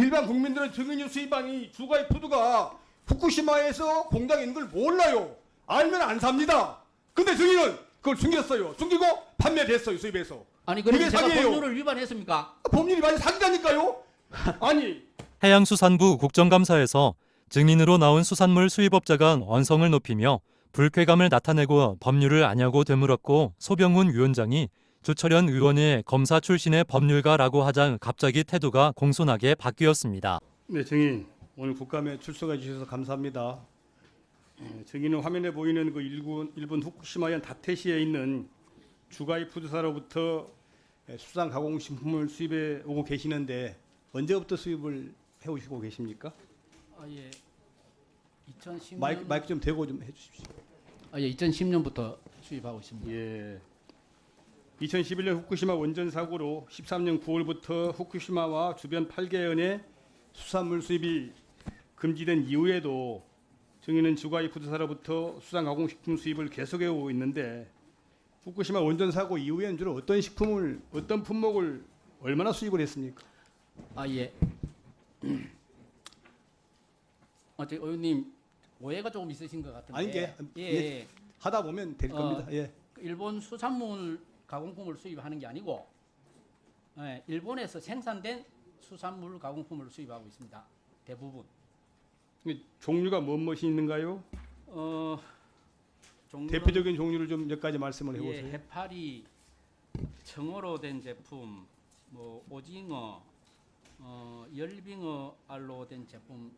일반 국민들은 증인이 수입한 이 주가이 푸드가 후쿠시마에서 공장에 있는 걸 몰라요. 알면 안 삽니다. 근데 증인은 그걸 숨겼어요. 숨기고 판매됐어요. 수입해서. 아니 그럼 그게 제가 사기예요. 법률을 위반했습니까? 법률이 많이 사기다니까요. 아니 해양수산부 국정감사에서 증인으로 나온 수산물 수입업자가 언성을 높이며 불쾌감을 나타내고 법률을 아냐고 되물었고 소병훈 위원장이 주철현 의원의 검사 출신의 법률가라고 하자 갑자기 태도가 공손하게 바뀌었습니다. 네, 증인 오늘 국감에 출석해 주셔서 감사합니다. 증인은 화면에 보이는 그 일본 후쿠시마현 다테시에 있는 주가이 푸드사로부터 수산 가공식품을 수입해 오고 계시는데 언제부터 수입을 해오시고 계십니까? 예. 2010년 마이크 좀 대고 좀 해주십시오. 예, 2010년부터 수입하고 있습니다. 예. 2011년 후쿠시마 원전 사고로 13년 9월부터 후쿠시마와 주변 8개현의 수산물 수입이 금지된 이후에도 증인은 주가이 푸드사로부터 수산 가공식품 수입을 계속해 오고 있는데 후쿠시마 원전 사고 이후에는 주로 어떤 품목을 얼마나 수입을 했습니까? 예. 어째 의원님 오해가 조금 있으신 것 같은데. 아니 게 예. 하다 보면 될 겁니다. 예. 일본 수산물 가공품을 수입하는 게 아니고 일본에서 생산된 수산물 가공품을 수입하고 있습니다. 대부분. 종류가 무엇이 있는가요? 종류는 대표적인 종류를 좀 몇 가지 말씀을 해보세요. 예, 해파리, 청어로 된 제품, 뭐 오징어, 열빙어 알로 된 제품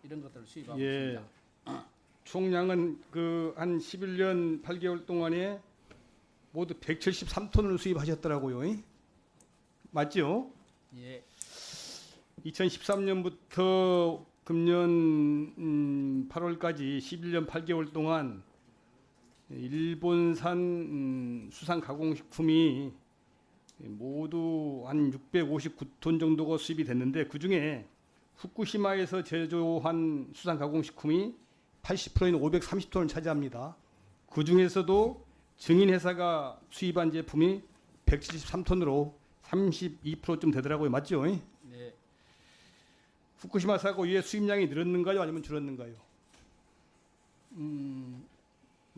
이런 것들을 수입하고 예. 있습니다. 총량은 그 한 11년 8개월 동안에 모두 173톤을 수입하셨더라고요. 맞죠? 예. 2013년부터 금년 8월까지 11년 8개월 동안 일본산 수산 가공식품이 모두 한 659톤 정도가 수입이 됐는데 그중에 후쿠시마에서 제조한 수산 가공식품이 80%인 530톤을 차지합니다. 그중에서도 증인회사가 수입한 제품이 173톤으로 32%좀 되더라고요. 맞죠? 네. 후쿠시마 사고 이후에 수입량이 늘었는가요? 아니면 줄었는가요?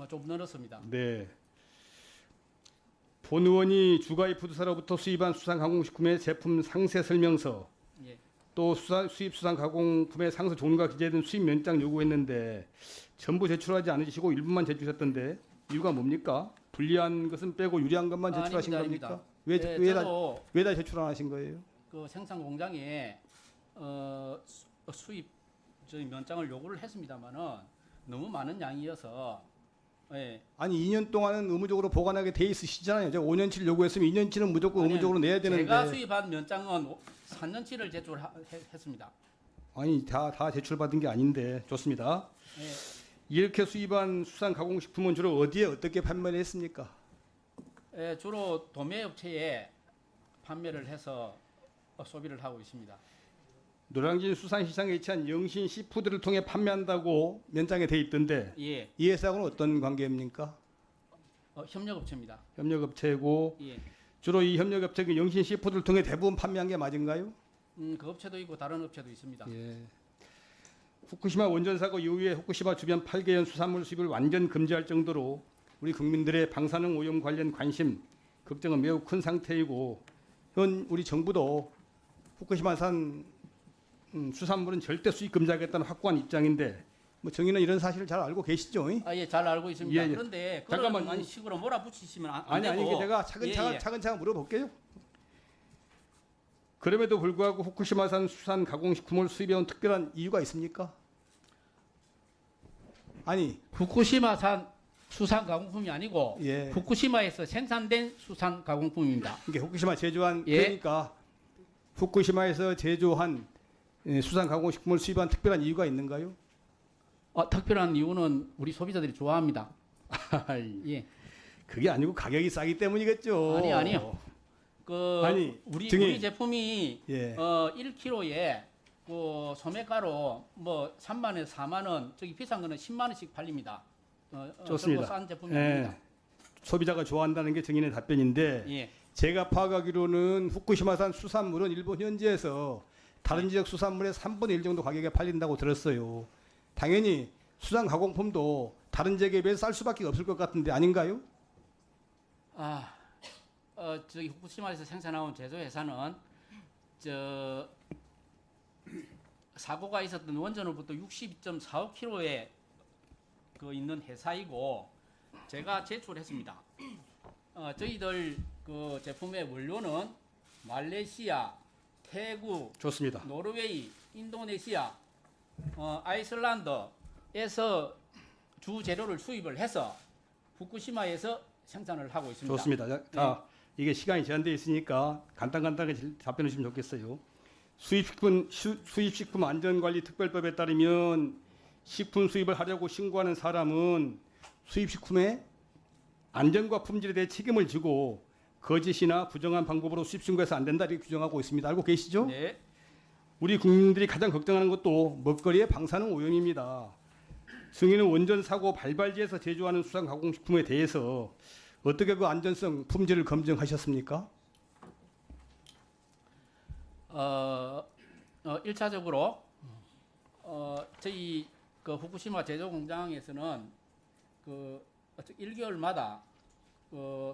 좀 늘었습니다. 네. 본 의원이 주가이 푸드사로부터 수입한 수산 가공식품의 제품 상세 설명서 예. 또 수입 수산 가공품의 상세 종류가 기재된 수입 면장 요구했는데 전부 제출하지 않으시고 일부만 제출했던데 이유가 뭡니까? 불리한 것은 빼고 유리한 것만 제출하신 아닙니다, 겁니까? 아닙니다. 왜 다 제출 안 하신 거예요? 그 생산 공장에 수입 저희 면장을 요구를 했습니다만은 너무 많은 양이어서 예. 아니 2년 동안은 의무적으로 보관하게 돼 있으시잖아요. 제가 5년치를 요구했으면 2년치는 무조건 의무적으로 내야 되는데. 제가 수입한 면장은 3년치를 제출했습니다. 아니 다 제출받은 게 아닌데 좋습니다. 예. 이렇게 수입한 수산 가공식품은 주로 어디에 어떻게 판매를 했습니까? 예, 주로 도매업체에 판매를 해서 소비를 하고 있습니다. 노량진 수산시장에 위치한 영신 시푸드를 통해 판매한다고 면장에 돼 있던데 예, 이 회사하고는 어떤 관계입니까? 협력업체입니다. 협력업체고 예, 주로 이 협력업체 영신 시푸드를 통해 대부분 판매한 게 맞은가요? 그 업체도 있고 다른 업체도 있습니다. 예. 후쿠시마 원전 사고 이후에 후쿠시마 주변 8개현 수산물 수입을 완전 금지할 정도로 우리 국민들의 방사능 오염 관련 관심, 걱정은 매우 큰 상태이고 현 우리 정부도 후쿠시마산 수산물은 절대 수입 금지하겠다는 확고한 입장인데 뭐 정의는 이런 사실을 잘 알고 계시죠? 예, 잘 알고 있습니다. 예, 예. 그런데 잠깐만, 그런 식으로 몰아붙이시면 안 아니 되고. 이게 제가 차근차근 예. 차근차근 물어볼게요. 그럼에도 불구하고 후쿠시마산 수산 가공식품을 수입해온 특별한 이유가 있습니까? 아니 후쿠시마산 수산 가공품이 아니고 예. 후쿠시마에서 생산된 수산 가공품입니다. 이게 후쿠시마 제조한 예. 그러니까 후쿠시마에서 제조한 수산 가공식품을 수입한 특별한 이유가 있는가요? 특별한 이유는 우리 소비자들이 좋아합니다. 예. 그게 아니고 가격이 싸기 때문이겠죠. 아니요. 아니, 우리 증인. 제품이 예. 1kg에 그 소매가로 뭐 3만 원에서 4만 원, 저기 비싼 거는 10만 원씩 팔립니다. 좋습니다. 싼 제품이 아닙니다. 소비자가 좋아한다는 게 증인의 답변인데 예. 제가 파악하기로는 후쿠시마산 수산물은 일본 현지에서 다른 지역 수산물의 3분의 1 정도 가격에 팔린다고 들었어요. 당연히 수산 가공품도 다른 지역에 비해 쌀 수밖에 없을 것 같은데 아닌가요? 저기 후쿠시마에서 생산해온 제조회사는 사고가 있었던 원전으로부터 62.45km에 있는 회사이고 제가 제출했습니다. 저희들 그 제품의 원료는 말레이시아, 태국, 좋습니다. 노르웨이, 인도네시아, 아이슬란드에서 주 재료를 수입을 해서 후쿠시마에서 생산을 하고 있습니다. 좋습니다. 자, 이게 시간이 제한되어 있으니까 간단하게 답변해 주시면 좋겠어요. 수입식품 안전관리특별법에 따르면 식품 수입을 하려고 신고하는 사람은 수입식품의 안전과 품질에 대해 책임을 지고 거짓이나 부정한 방법으로 수입 신고해서 안 된다 이렇게 규정하고 있습니다. 알고 계시죠? 네. 우리 국민들이 가장 걱정하는 것도 먹거리의 방사능 오염입니다. 승인은 원전 사고 발발지에서 제조하는 수산 가공식품에 대해서 어떻게 그 안전성 품질을 검증하셨습니까? 1차적으로 저희 그 후쿠시마 제조 공장에서는 1개월마다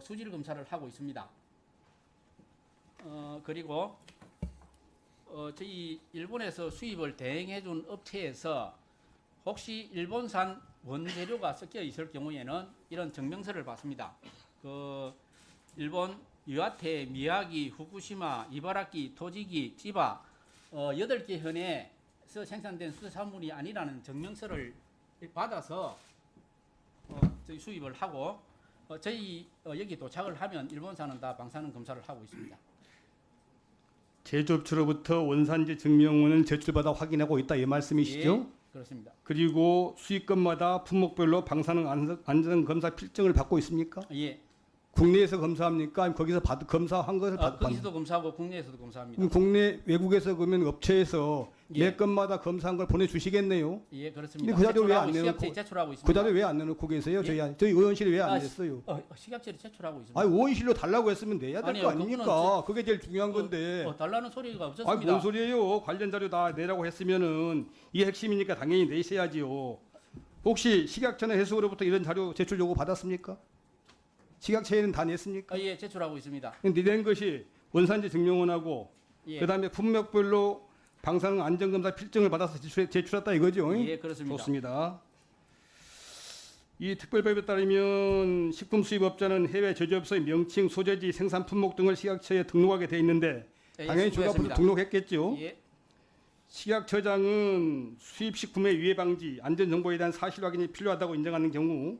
수질 검사를 하고 있습니다. 그리고 저희 일본에서 수입을 대행해 준 업체에서 혹시 일본산 원재료가 섞여 있을 경우에는 이런 증명서를 받습니다. 일본 유아테, 미야기, 후쿠시마, 이바라키, 토지기, 치바 8개 현에서 생산된 수산물이 아니라는 증명서를 받아서 저희 수입을 하고 저희 여기 도착을 하면 일본산은 다 방사능 검사를 하고 있습니다. 제조업체로부터 원산지 증명원을 제출받아 확인하고 있다 이 말씀이시죠? 예, 그렇습니다. 그리고 수입건마다 품목별로 방사능 안전 검사 필증을 받고 있습니까? 예. 국내에서 검사합니까? 아니면 거기서 검사한 것을 거기서도 검사하고 국내에서도 검사합니다. 그럼 국내 외국에서 그러면 업체에서 예. 매 건마다 검사한 걸 보내주시겠네요? 예, 그렇습니다. 근데 그 자료 왜 안 제출하고 내놓고 식약처에 제출하고 있습니다. 그 자료 왜 안 내놓고 계세요? 예? 저희 의원실에 왜 안 아, 냈어요? 식약처에 제출하고 있습니다. 아니 의원실로 달라고 했으면 내야 될 아니요, 거 아닙니까? 그게 제일 중요한 건데. 달라는 소리가 아니 없었습니다. 뭔 소리예요? 관련 자료 다 내라고 했으면은 이게 핵심이니까 당연히 내셔야지요. 혹시 식약처나 해수부로부터 이런 자료 제출 요구 받았습니까? 식약처에는 다 냈습니까? 예, 제출하고 있습니다. 근데 낸 것이 원산지 증명원하고 예, 그다음에 품목별로 방사능 안전검사 필증을 받아서 제출했다 이거죠? 예, 그렇습니다. 좋습니다. 이 특별법에 따르면 식품 수입업자는 해외 제조업소의 명칭, 소재지, 생산 품목 등을 식약처에 등록하게 돼 있는데 예, 당연히 수고했습니다. 등록했겠죠. 예, 식약처장은 수입식품의 유해 방지, 안전 정보에 대한 사실 확인이 필요하다고 인정하는 경우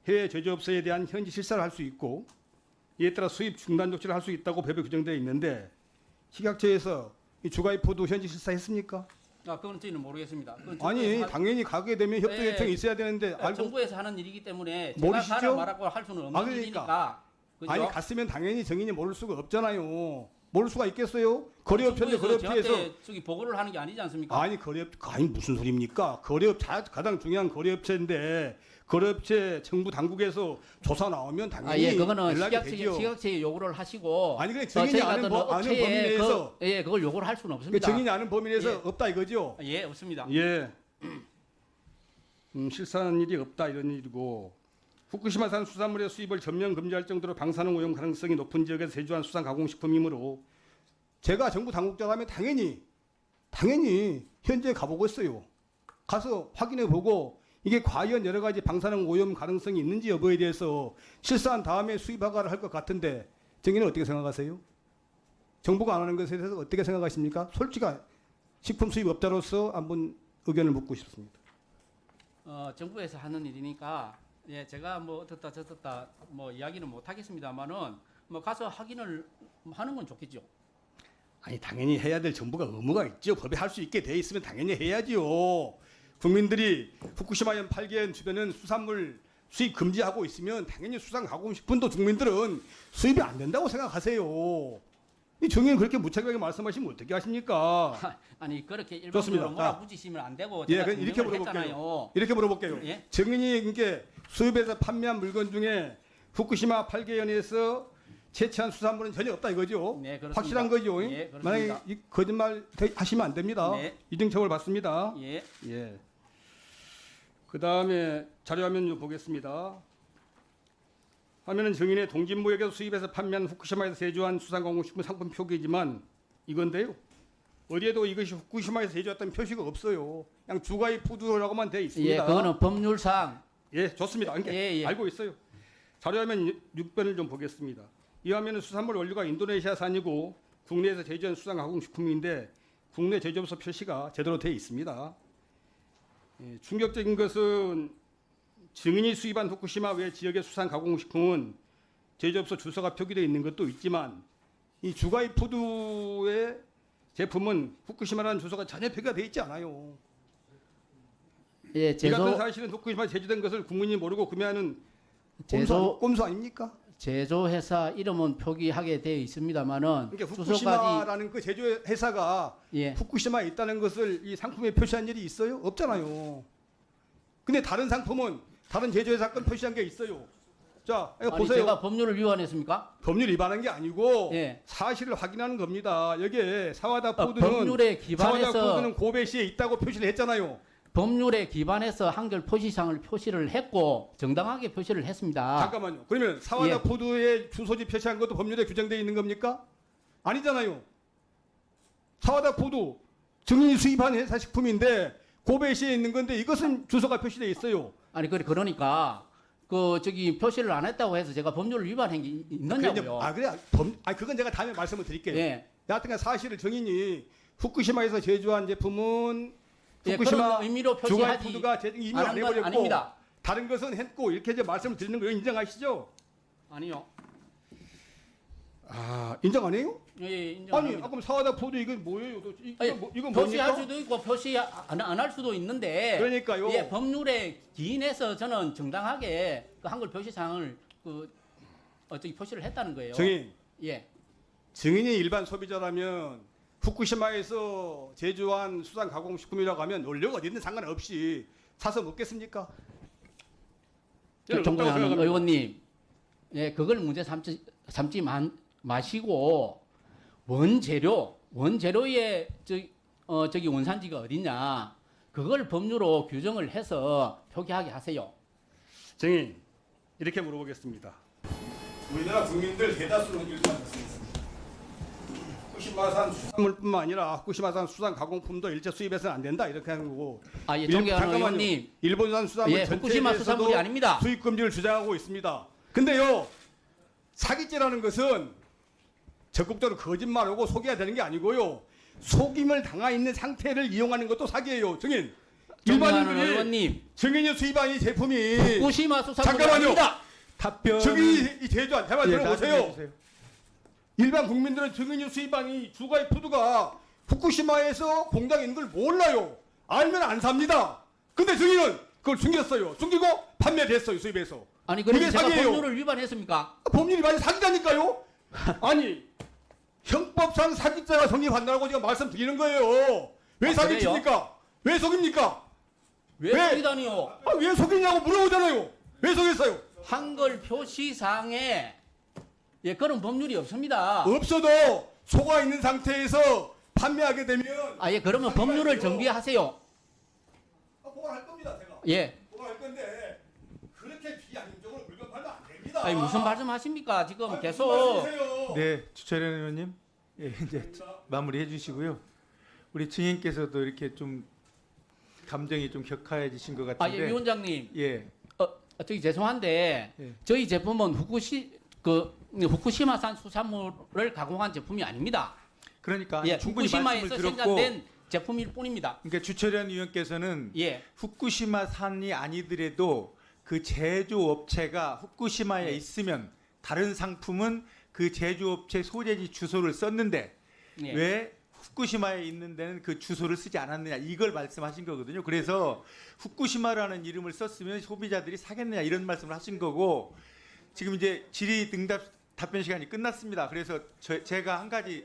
해외 제조업소에 대한 현지 실사를 할 수 있고 이에 따라 수입 중단 조치를 할 수 있다고 법에 규정되어 있는데 식약처에서 이 주가이포도 현지 실사했습니까? 그건 저희는 모르겠습니다. 그건 아니 정부에서 당연히 가게 되면 협조 예, 요청이 있어야 되는데 알고 정부에서 하는 일이기 때문에 모르시죠? 제가 말하고 할 수는 없는 그러니까. 일이니까. 그죠? 아니 갔으면 당연히 정인이 모를 수가 없잖아요. 모를 수가 있겠어요? 거래업체인데 정부에서 거래업체에서 저한테 저기 보고를 하는 게 아니지 않습니까? 아니 아니 무슨 소리입니까? 가장 중요한 거래업체인데 거래업체 정부 당국에서 조사 나오면 당연히 예, 그거는 연락이 되죠. 식약처에 요구를 하시고. 아니 그래 증인이 아는 범위 내에서 그걸 요구를 할 수는 그 없습니다. 증인이 아는 범위 내에서 예. 없다 이거죠? 예, 없습니다. 예. 실사한 일이 없다 이런 일이고 후쿠시마산 수산물의 수입을 전면 금지할 정도로 방사능 오염 가능성이 높은 지역에서 제조한 수산 가공식품이므로 제가 정부 당국자라면 당연히 현지에 가보고 있어요. 가서 확인해 보고 이게 과연 여러 가지 방사능 오염 가능성이 있는지 여부에 대해서 실사한 다음에 수입 허가를 할 것 같은데 정의는 어떻게 생각하세요? 정부가 안 하는 것에 대해서 어떻게 생각하십니까? 솔직한 식품 수입업자로서 한번 의견을 묻고 싶습니다. 정부에서 하는 일이니까 예, 제가 뭐 어떻다 저떻다 뭐 이야기는 못 하겠습니다만은 뭐 가서 확인을 하는 건 좋겠죠. 아니 당연히 해야 될 정부가 의무가 있죠. 법에 할 수 있게 돼 있으면 당연히 해야지요. 국민들이 후쿠시마현 8개현 주변은 수산물 수입 금지하고 있으면 당연히 수산 가공식품도 국민들은 수입이 안 된다고 생각하세요. 이 정의는 그렇게 무책임하게 말씀하시면 어떻게 하십니까? 아니 그렇게 좋습니다. 일반적으로 몰아붙이시면 안 되고 예, 제가 그럼 이렇게 증명을 물어볼게요. 했잖아요. 이렇게 물어볼게요. 예? 정인이 이게 수입해서 판매한 물건 중에 후쿠시마 8개현에서 채취한 수산물은 전혀 없다 이거죠. 네, 그렇습니다. 확실한 거죠. 예, 그렇습니다. 만약에 이 거짓말 하시면 안 됩니다. 네. 이등처벌 받습니다. 예. 예. 그 다음에 자료화면 좀 보겠습니다. 화면은 증인의 동진무역에서 수입해서 판매한 후쿠시마에서 제조한 수산가공식품 상품 표기지만 이건데요. 어디에도 이것이 후쿠시마에서 제조했다는 표시가 없어요. 그냥 주가이 푸드라고만 돼 있습니다. 예, 그거는 법률상 예, 좋습니다. 그러니까 예. 알고 있어요. 자료화면 6번을 좀 보겠습니다. 이 화면은 수산물 원료가 인도네시아산이고 국내에서 제조한 수산가공식품인데 국내 제조업소 표시가 제대로 되어 있습니다. 예, 충격적인 것은 증인이 수입한 후쿠시마 외 지역의 수산가공식품은 제조업소 주소가 표기되어 있는 것도 있지만 이 주가이 푸드의 제품은 후쿠시마라는 주소가 전혀 표기가 되어 있지 않아요. 예, 이 같은 제조 사실은 후쿠시마 제조된 것을 국민이 모르고 구매하는 제조 꼼수 아닙니까? 제조회사 이름은 표기하게 되어 있습니다만은 그러니까 주소까지 후쿠시마라는 그 제조 회사가 예. 후쿠시마에 있다는 것을 이 상품에 표시한 일이 있어요? 없잖아요. 근데 다른 상품은 다른 제조 회사 건 표시한 게 있어요. 자, 이거 아니 보세요. 제가 법률을 위반했습니까? 법률 위반한 게 아니고 예. 사실을 확인하는 겁니다. 여기에 사와다 푸드는 법률에 기반해서 사와다 푸드는 고베시에 있다고 표시를 했잖아요. 법률에 기반해서 한글 표시상을 표시를 했고 정당하게 표시를 했습니다. 잠깐만요. 그러면 사와다 예. 푸드의 주소지 표시한 것도 법률에 규정되어 있는 겁니까? 아니잖아요. 사와다 푸드 증인이 수입한 회사 식품인데 고베시에 있는 건데 이것은 주소가 표시되어 있어요. 아니 그러니까 그 저기 표시를 안 했다고 해서 제가 법률을 위반한 게 있느냐고요. 그래. 그건 제가 다음에 말씀을 드릴게요. 예. 여하튼 사실을 증인이 후쿠시마에서 제조한 제품은 예, 후쿠시마 그런 의미로 주가이 표시하지 푸드가 이미 않은 안 건 해버렸고 아닙니다. 다른 것은 했고 이렇게 이제 말씀을 드리는 거 인정하시죠? 아니요. 아 인정 안 해요? 예, 인정. 아니 그럼 사와다 푸드 이건 뭐예요? 아니, 이건 표시할 뭡니까? 수도 있고 표시 안 할 수도 있는데 그러니까요. 예, 법률에 기인해서 저는 정당하게 그 한글 표시상을 어떻게 표시를 했다는 거예요. 증인 예. 증인이 일반 소비자라면 후쿠시마에서 제조한 수산 가공식품이라고 하면 원료가 어디든 상관없이 사서 먹겠습니까? 저는 없다고 존경하는 생각합니다. 의원님, 예, 그걸 문제 삼지 마시고 원재료의 저기 원산지가 어디냐 그걸 법률로 규정을 해서 표기하게 하세요. 증인 이렇게 물어보겠습니다. 우리나라 국민들 대다수는 이렇게 말씀했습니다. 후쿠시마산 수산물뿐만 아니라 후쿠시마산 수산 가공품도 일제 수입해서는 안 된다 이렇게 하는 거고. 아, 예, 존경하는 의원님, 일본산 수산물 예, 전체에 후쿠시마 수산물이 대해서도 아닙니다. 수입 금지를 주장하고 있습니다. 근데요 사기죄라는 것은 적극적으로 거짓말하고 속여야 되는 게 아니고요. 속임을 당하 있는 상태를 이용하는 것도 사기예요. 증인. 존경하는 일반인들이 의원님, 증인이 수입한 이 제품이 후쿠시마 수산물이 잠깐만요. 아닙니다. 답변. 증인이 이 제조한 제발 예, 들어보세요. 나중에 해주세요. 일반 국민들은 증인이 수입한 이 주가이 푸드가 후쿠시마에서 공장에 있는 걸 몰라요. 알면 안 삽니다. 근데 증인은 그걸 숨겼어요. 숨기고 판매됐어요. 수입해서. 아니 그럼 이게 제가 사기예요. 법률을 위반했습니까? 법률이 많이 사기다니까요. 아니 형법상 사기죄가 성립한다고 제가 말씀드리는 거예요. 왜 아, 사기칩니까? 왜 속입니까? 왜 왜? 속이다니요? 왜 속이냐고 물어보잖아요. 왜 속였어요? 한글 표시상에 예 그런 법률이 없습니다. 없어도 속아 있는 상태에서 판매하게 되면 아 예 그러면 법률을 정비하세요. 보관할 겁니다. 제가 예. 보관할 건데 그렇게 비안정적으로 물건 팔면 안 됩니다. 아니 무슨 말씀하십니까? 지금 아니, 계속 무슨 말씀이세요? 네, 주철현 의원님, 예, 이제 마무리해 주시고요. 우리 증인께서도 이렇게 좀 감정이 좀 격해지신 것 아 예 같은데. 위원장님 예, 저기 죄송한데 예. 저희 제품은 후쿠시마산 수산물을 가공한 제품이 아닙니다. 그러니까 예, 충분히 말씀을 후쿠시마에서 들었고, 생산된 제품일 뿐입니다. 그러니까 주철현 의원께서는 예. 후쿠시마산이 아니더라도 그 제조업체가 후쿠시마에 예. 있으면 다른 상품은 그 제조업체 소재지 주소를 썼는데 예. 왜 후쿠시마에 있는 데는 그 주소를 쓰지 않았느냐 이걸 말씀하신 거거든요. 그래서 후쿠시마라는 이름을 썼으면 소비자들이 사겠느냐 이런 말씀을 하신 거고 지금 이제 질의 응답 답변 시간이 끝났습니다. 그래서 제가 한 가지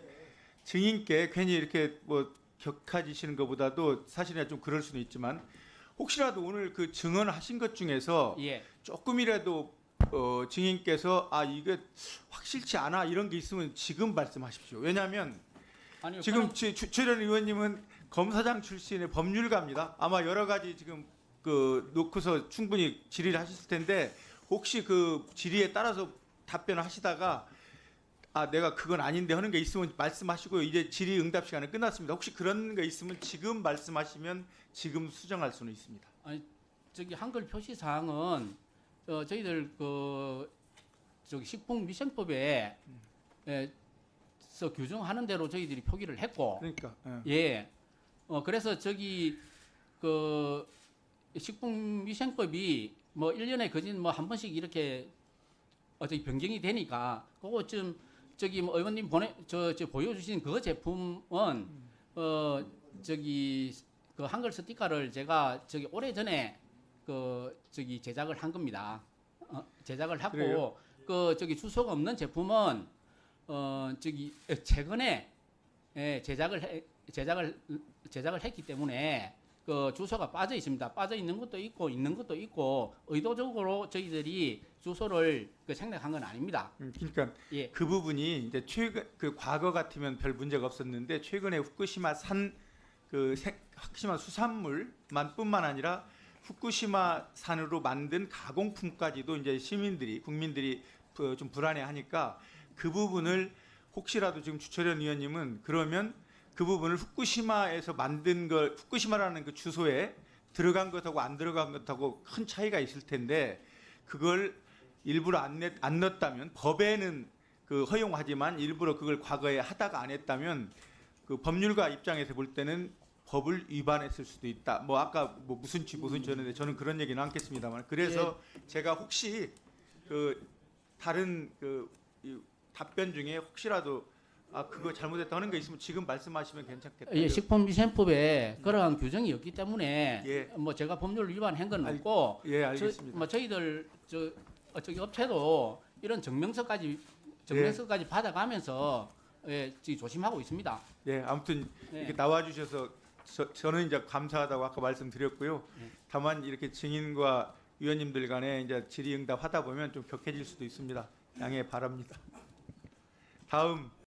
증인께 괜히 이렇게 뭐 격해지시는 것보다도 사실은 좀 그럴 수는 있지만 혹시라도 오늘 그 증언하신 것 중에서 예. 조금이라도 증인께서 이게 확실치 않아 이런 게 있으면 지금 말씀하십시오. 왜냐하면 아니요, 지금 주철현 의원님은 검사장 출신의 법률가입니다. 아마 여러 가지 지금 놓고서 충분히 질의를 하셨을 텐데 혹시 그 질의에 따라서 답변을 하시다가 내가 그건 아닌데 하는 게 있으면 말씀하시고요. 이제 질의 응답 시간은 끝났습니다. 혹시 그런 게 있으면 지금 말씀하시면 지금 수정할 수는 있습니다. 아니 저기 한글 표시 사항은 저희들 저기 식품위생법에 서 규정하는 대로 저희들이 표기를 했고 그러니까 예. 그래서 저기 식품위생법이 뭐 1년에 거진 뭐 한 번씩 이렇게 저기 변경이 되니까 그거 좀 저기 뭐 의원님 저 보여주신 그 제품은 저기 그 한글 스티커를 제가 저기 오래 전에 저기 제작을 한 겁니다. 제작을 하고 그래요? 저기 주소가 없는 제품은 저기 최근에 제작을 했기 때문에 그 주소가 빠져 있습니다. 빠져 있는 것도 있고 있는 것도 있고 의도적으로 저희들이 주소를 생략한 건 아닙니다. 그러니까 예. 그 부분이 이제 최근 과거 같으면 별 문제가 없었는데 최근에 후쿠시마 후쿠시마 수산물만뿐만 아니라 후쿠시마 산으로 만든 가공품까지도 이제 국민들이 좀 불안해하니까 그 부분을 혹시라도 지금 주철현 의원님은 그러면 그 부분을 후쿠시마에서 만든 걸 후쿠시마라는 그 주소에 들어간 것하고 안 들어간 것하고 큰 차이가 있을 텐데 그걸 일부러 안 넣었다면 법에는 허용하지만 일부러 그걸 과거에 하다가 안 했다면 그 법률가 입장에서 볼 때는 법을 위반했을 수도 있다. 뭐 아까 무슨 죄였는데 저는 그런 얘기는 않겠습니다만 그래서 제가 혹시 다른 이 답변 중에 혹시라도 그거 잘못했다 하는 게 있으면 지금 말씀하시면 괜찮겠다. 예, 식품위생법에 그러한 규정이 없기 때문에 예. 뭐 제가 법률 위반한 건 없고 예, 알겠습니다. 뭐 저희들 저기 업체도 이런 증명서까지 받아가면서 지금 조심하고 있습니다. 예, 아무튼 예. 이렇게 나와주셔서 저는 이제 감사하다고 아까 말씀드렸고요. 예. 다만 이렇게 증인과 위원님들 간에 이제 질의응답 하다 보면 좀 격해질 수도 있습니다. 양해 바랍니다. 다음